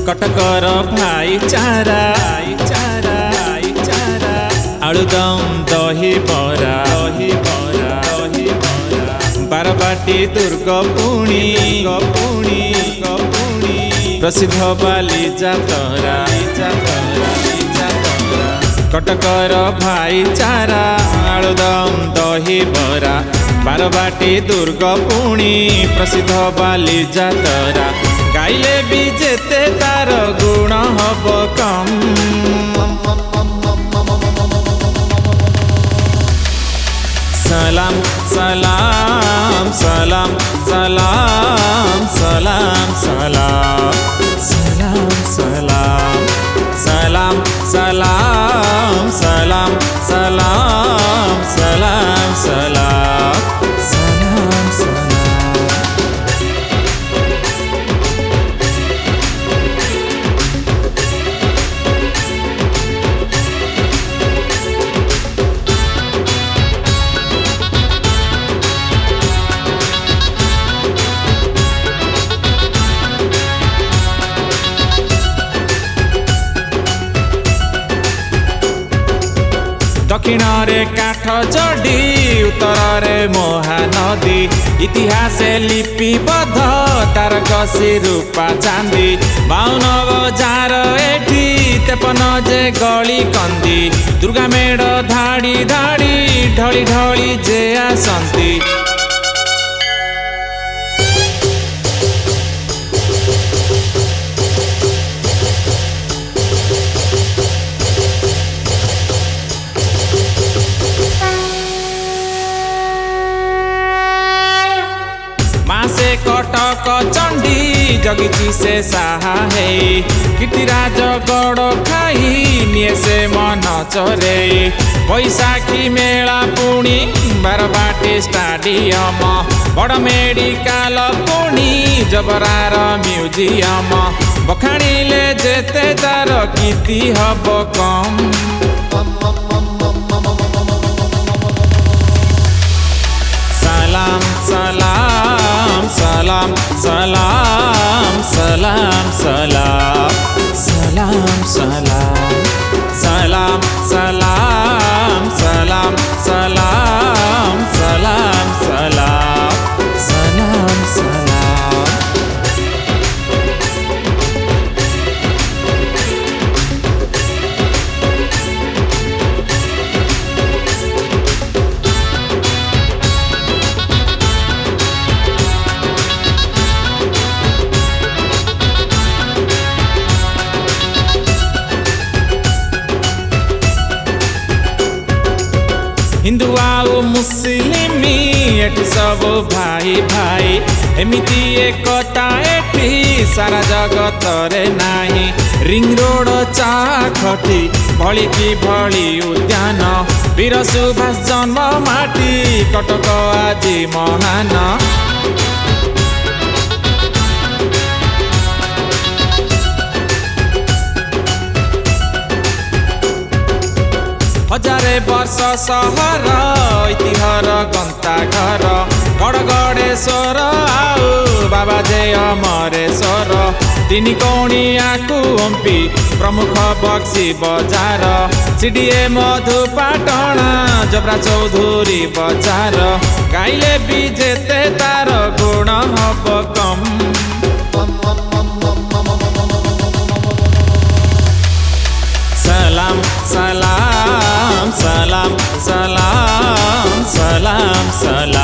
कटकर भाईचारा आलुदम दही बरा बारबाटी दुर्ग पुणी प्रसिद्ध बाली जातरा कटकर भाईचारा आलुदम दही बरा बारबाटी दुर्ग पुणी प्रसिद्ध बाली जातरा गाइले भी जेते तार गुण हब कम सलाम सलाम सलाम सलाम सलाम सलाम सलाम सलाम सलाम सलाम सलाम सलाम सलाम सलाम सलाम सलाम दक्षिण रे काठ जड़ी उत्तर रे महानदी इतिहास लिपिबद्ध तार कसी रूपा चांदी 52 बजार एठी 53 जे गली कंदी दुर्गा मेढ़ धाड़ी धाड़ी ढली ढली जे आसंती कटक चंडी जगिची से साहा है कीर्तिराज गड़ खाई निये से मन चरे बैशाखी मेला पुणी बारबाटी स्टाडियम बड़ मेडिकल पुणी जबरार म्यूजियम बखाणीले जेते तार कीर्ति हब कम सलाम सलाम सलाम सलाम सलाम सलाम सलाम सलाम सलाम सलाम सलाम सलाम सलाम सलाम सलाम सलाम हिंदू आउ मुस्लिम एठी सब भाई भाई एमिति एकता एठी सारा जगत रे नाही रिंग रोड चाखटी भली की भली उद्यान वीर सुभाष जन्म माटी कटक आजी महान हजारे वर्ष सहर ऐतिहर गंता घर गड़गड़ेश्वर आउ बाबा जय अमरेश्वर तीन कौणियाकु हंपी प्रमुख बक्सी बजार सीडीए मधुपाटणा जबरा चौधुरी बजार गाइले भी जेते तार गुण हब कम सलाम सलाम सलाम सलाम सलाम सलाम